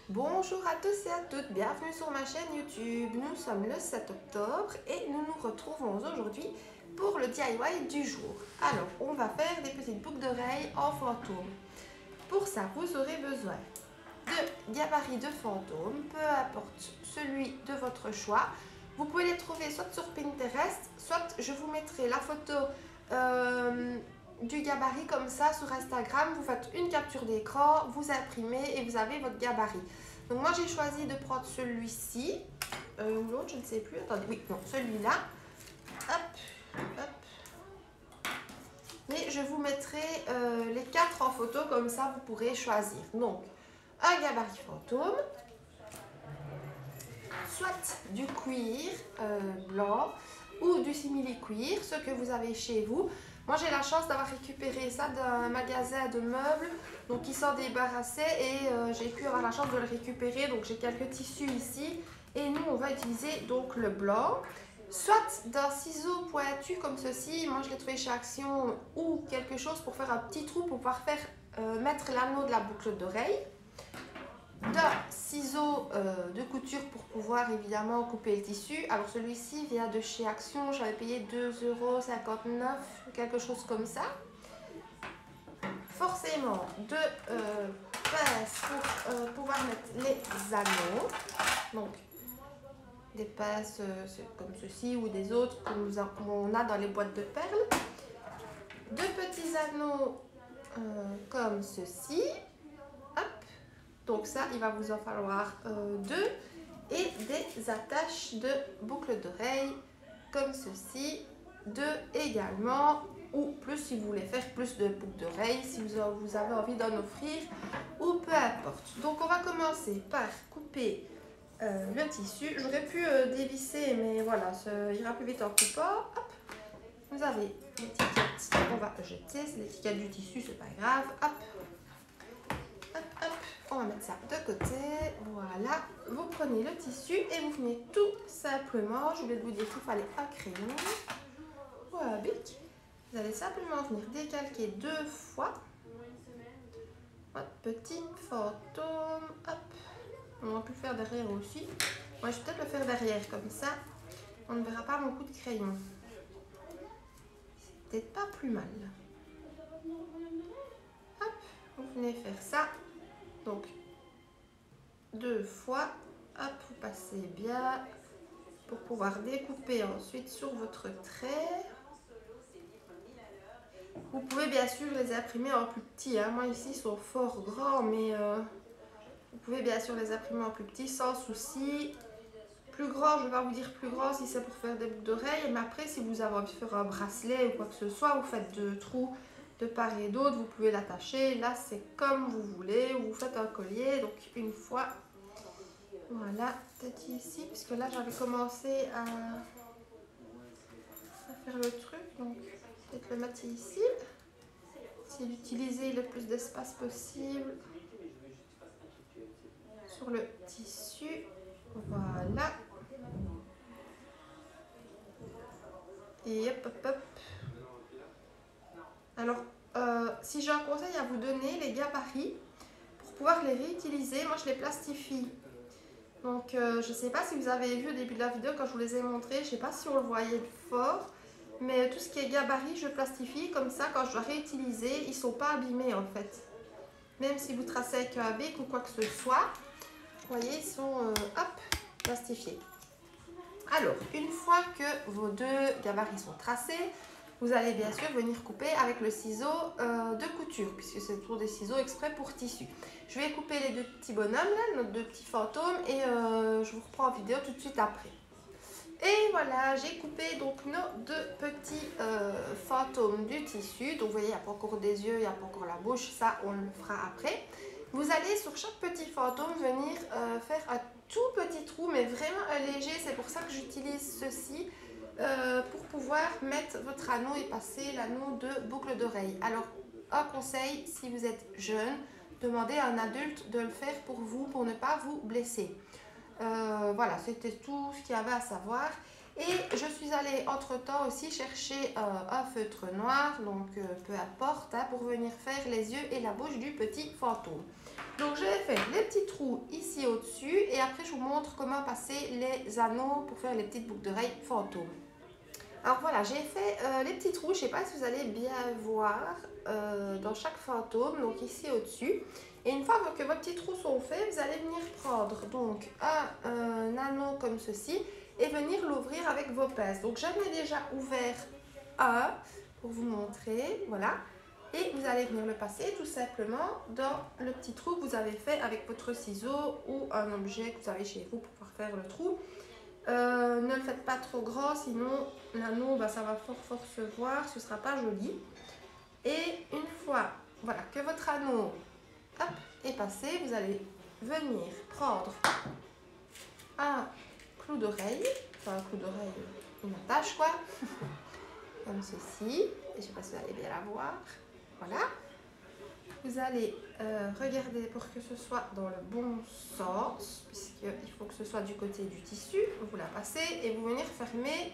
Bonjour à tous et à toutes, bienvenue sur ma chaîne YouTube. Nous sommes le 7 octobre et nous nous retrouvons aujourd'hui pour le DIY du jour. Alors, on va faire des petites boucles d'oreilles en fantôme. Pour ça, vous aurez besoin de gabarits de fantôme, peu importe celui de votre choix. Vous pouvez les trouver soit sur Pinterest, soit je vous mettrai la photo du gabarit comme ça sur Instagram. Vous faites une capture d'écran, vous imprimez et vous avez votre gabarit. Donc moi j'ai choisi de prendre celui-ci ou l'autre, je ne sais plus. Attendez, oui, non, celui-là. Hop, hop. Mais je vous mettrai les 4 en photo, comme ça vous pourrez choisir. Donc un gabarit fantôme, soit du cuir blanc ou du simili-cuir, ce que vous avez chez vous. Moi j'ai la chance d'avoir récupéré ça d'un magasin de meubles, donc ils s'en débarrassaient et j'ai pu avoir la chance de le récupérer. Donc j'ai quelques tissus ici et nous on va utiliser donc le blanc, soit d'un ciseau pointu comme ceci, moi je l'ai trouvé chez Action, ou quelque chose pour faire un petit trou pour pouvoir faire mettre l'anneau de la boucle d'oreille, d'un ciseau de couture pour pouvoir évidemment couper le tissu. Alors celui-ci vient de chez Action, j'avais payé 2,59 €, quelque chose comme ça. Forcément de pinces pour pouvoir mettre les anneaux, donc des pinces comme ceci ou des autres qu'on a dans les boîtes de perles, de petits anneaux comme ceci. Donc ça, il va vous en falloir 2, et des attaches de boucles d'oreilles comme ceci, 2 également, ou plus si vous voulez faire plus de boucles d'oreilles, si vous avez envie d'en offrir, ou peu importe. Donc on va commencer par couper le tissu. J'aurais pu dévisser, mais voilà, ça ira plus vite en coupant. Hop. Vous avez l'étiquette, on va jeter, c'est l'étiquette du tissu, c'est pas grave. Hop. Hop, hop. On va mettre ça de côté, voilà. Vous prenez le tissu et vous venez tout simplement, je vais vous dire qu'il fallait un crayon ou un bic. Vous allez simplement venir décalquer 2 fois votre petit fantôme. Hop. On va pu le faire derrière aussi. Moi, je vais peut-être le faire derrière, comme ça, on ne verra pas mon coup de crayon. C'est peut-être pas plus mal. Hop, vous venez faire ça. Donc 2 fois, hop, vous passez bien pour pouvoir découper ensuite sur votre trait. Vous pouvez bien sûr les imprimer en plus petit, hein. Moi ici ils sont fort grands, mais vous pouvez bien sûr les imprimer en plus petit sans souci. Plus grand, je vais pas vous dire plus grand si c'est pour faire des boucles d'oreilles, mais après si vous avez envie de faire un bracelet ou quoi que ce soit, vous faites 2 trous de part et d'autre, vous pouvez l'attacher. Là c'est comme vous voulez, ou vous faites un collier. Donc une fois, voilà, peut-être ici, puisque là j'avais commencé à faire le truc, donc peut-être le mettre ici, c'est d'utiliser le plus d'espace possible sur le tissu. Voilà, et hop hop hop. Alors si j'ai un conseil à vous donner, les gabarits, pour pouvoir les réutiliser, moi je les plastifie. Donc je ne sais pas si vous avez vu au début de la vidéo quand je vous les ai montrés, je ne sais pas si on le voyait fort, mais tout ce qui est gabarit je plastifie, comme ça quand je dois réutiliser, ils ne sont pas abîmés en fait. Même si vous tracez avec un bic ou quoi que ce soit, vous voyez, ils sont hop, plastifiés. Alors une fois que vos 2 gabarits sont tracés, vous allez bien sûr venir couper avec le ciseau de couture, puisque c'est toujours des ciseaux exprès pour tissu. Je vais couper les 2 petits bonhommes, là, nos 2 petits fantômes, et je vous reprends en vidéo tout de suite après. Et voilà, j'ai coupé donc nos 2 petits fantômes du tissu. Donc vous voyez, il n'y a pas encore des yeux, il n'y a pas encore la bouche, ça on le fera après. Vous allez sur chaque petit fantôme venir faire un tout petit trou, mais vraiment léger. C'est pour ça que j'utilise ceci, pour pouvoir mettre votre anneau et passer l'anneau de boucle d'oreille. Alors un conseil, si vous êtes jeune, demandez à un adulte de le faire pour vous, pour ne pas vous blesser. Voilà, c'était tout ce qu'il y avait à savoir. Et je suis allée entre temps aussi chercher un feutre noir, donc peu importe, hein, pour venir faire les yeux et la bouche du petit fantôme. Donc je vais faire les petits trous ici au-dessus et après je vous montre comment passer les anneaux pour faire les petites boucles d'oreilles fantômes. Alors voilà, j'ai fait les petits trous, je ne sais pas si vous allez bien voir dans chaque fantôme, donc ici au-dessus. Et une fois que vos petits trous sont faits, vous allez venir prendre donc un anneau comme ceci et venir l'ouvrir avec vos pinces. Donc j'en ai déjà ouvert un pour vous montrer, voilà. Et vous allez venir le passer tout simplement dans le petit trou que vous avez fait avec votre ciseau ou un objet que vous avez chez vous pour pouvoir faire le trou. Ne le faites pas trop grand, sinon l'anneau, ça va fort se voir, ce ne sera pas joli. Et une fois voilà, que votre anneau hop, est passé, vous allez venir prendre un clou d'oreille, enfin un clou d'oreille, une attache quoi, comme ceci. Et je ne sais pas si vous allez bien la voir. Voilà. Vous allez regarder pour que ce soit dans le bon sens, puisqu'il faut que ce soit du côté du tissu. Vous la passez et vous venez fermer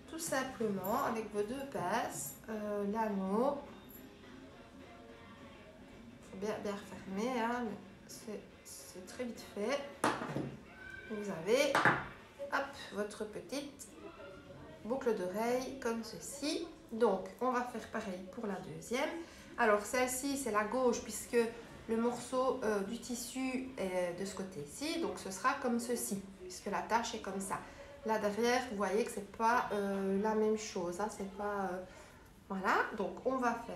tout simplement avec vos deux pinces l'anneau. Il faut bien refermer, hein, c'est très vite fait. Vous avez hop, votre petite boucle d'oreille comme ceci. Donc on va faire pareil pour la deuxième. Alors celle-ci c'est la gauche puisque le morceau du tissu est de ce côté-ci, donc ce sera comme ceci puisque la tâche est comme ça. Là derrière vous voyez que c'est pas la même chose, hein, c'est pas voilà. Donc on va faire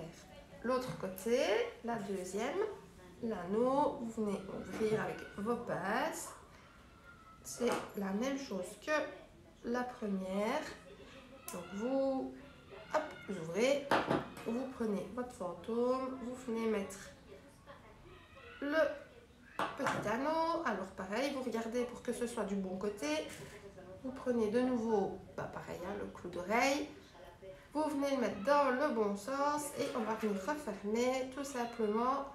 l'autre côté, la deuxième, l'anneau, vous venez ouvrir avec vos pinces. C'est la même chose que la première. Donc vous hop, vous ouvrez, vous prenez votre fantôme, vous venez mettre le petit anneau. Alors pareil, vous regardez pour que ce soit du bon côté. Vous prenez de nouveau, pareil, hein, le clou d'oreille. Vous venez le mettre dans le bon sens et on va venir refermer tout simplement.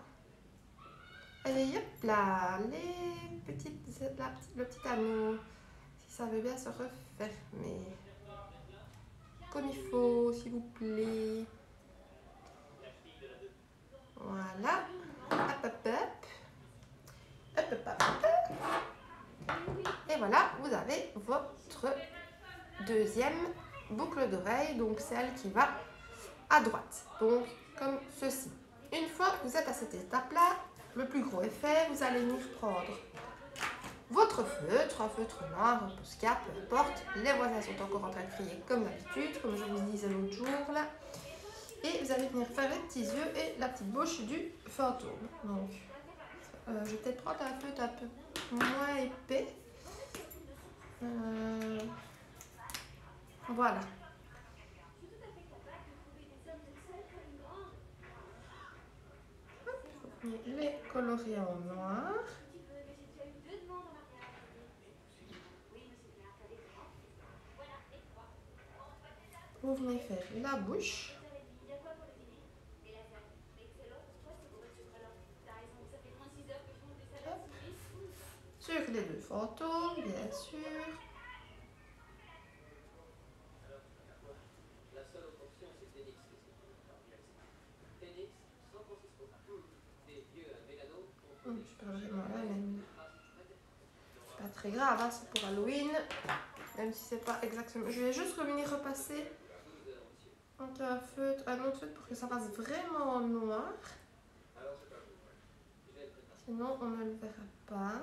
Et hop là, le petit anneau, si ça veut bien se refermer. Comme il faut, s'il vous plaît. Voilà. Hop, hop, hop. Hop, hop, hop, hop. Et voilà, vous avez votre deuxième boucle d'oreille, donc celle qui va à droite. Donc, comme ceci. Une fois que vous êtes à cette étape-là, le plus gros est fait, vous allez venir prendre votre feutre, un feutre noir, un Posca, peu importe. Les voisins sont encore en train de crier comme d'habitude, comme je vous disais l'autre jour là. Et vous allez venir faire les petits yeux et la petite bouche du fantôme. Donc, je vais peut-être prendre un feutre un peu moins épais. Voilà. Les colorer en noir. Vous venez faire la bouche. Hop. Sur les deux fantômes, bien sûr. C'est pas vraiment la même. C'est pas très grave, hein, c'est pour Halloween. Même si c'est pas exactement. Je vais juste revenir repasser un autre feutre pour que ça fasse vraiment noir. Sinon on ne le verra pas.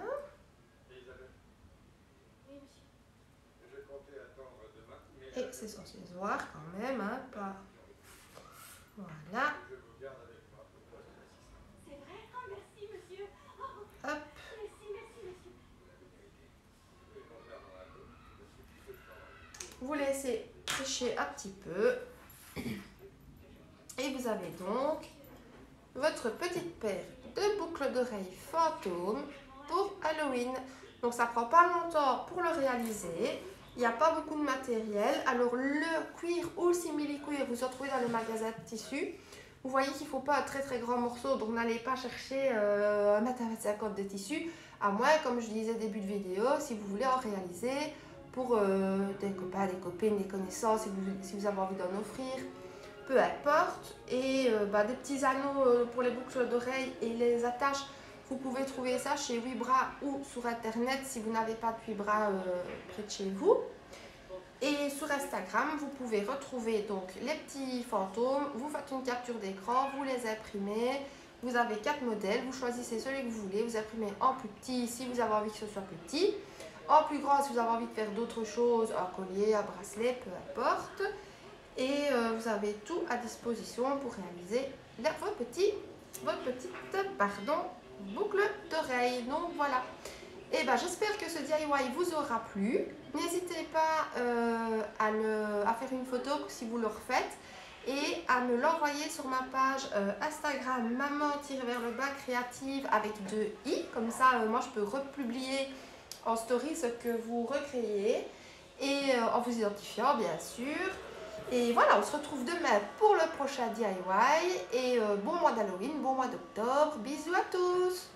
Et c'est censé se voir quand même, hein, pas. Voilà. Hop. Vous laissez sécher un petit peu. Et vous avez donc votre petite paire de boucles d'oreilles fantôme pour Halloween. Donc ça prend pas longtemps pour le réaliser. Il n'y a pas beaucoup de matériel. Alors le cuir ou le simili-cuir, vous en trouvez dans les magasins de tissus. Vous voyez qu'il ne faut pas un très grand morceau, donc n'allez pas chercher 1,50 m de tissu. À moins, comme je disais au début de vidéo, si vous voulez en réaliser pour des copains, des copines, des connaissances, si vous avez envie d'en offrir, peu importe. Et des petits anneaux pour les boucles d'oreilles et les attaches, Vous pouvez trouver ça chez Wibra ou sur internet si vous n'avez pas de Wibra près de chez vous. Et sur Instagram, vous pouvez retrouver donc les petits fantômes. Vous faites une capture d'écran, vous les imprimez. Vous avez 4 modèles, vous choisissez celui que vous voulez. Vous imprimez en plus petit si vous avez envie que ce soit plus petit. En plus grand si vous avez envie de faire d'autres choses, un collier, un bracelet, peu importe. Et vous avez tout à disposition pour réaliser votre petite boucle d'oreille. Donc voilà. Et ben j'espère que ce DIY vous aura plu. N'hésitez pas à faire une photo si vous le refaites et à me l'envoyer sur ma page Instagram maman-vers-le-bas créative avec 2 i. Comme ça, moi je peux republier en story ce que vous recréez et en vous identifiant bien sûr. Et voilà, on se retrouve demain pour le prochain DIY et bon mois d'Halloween, bon mois d'octobre. Bisous à tous!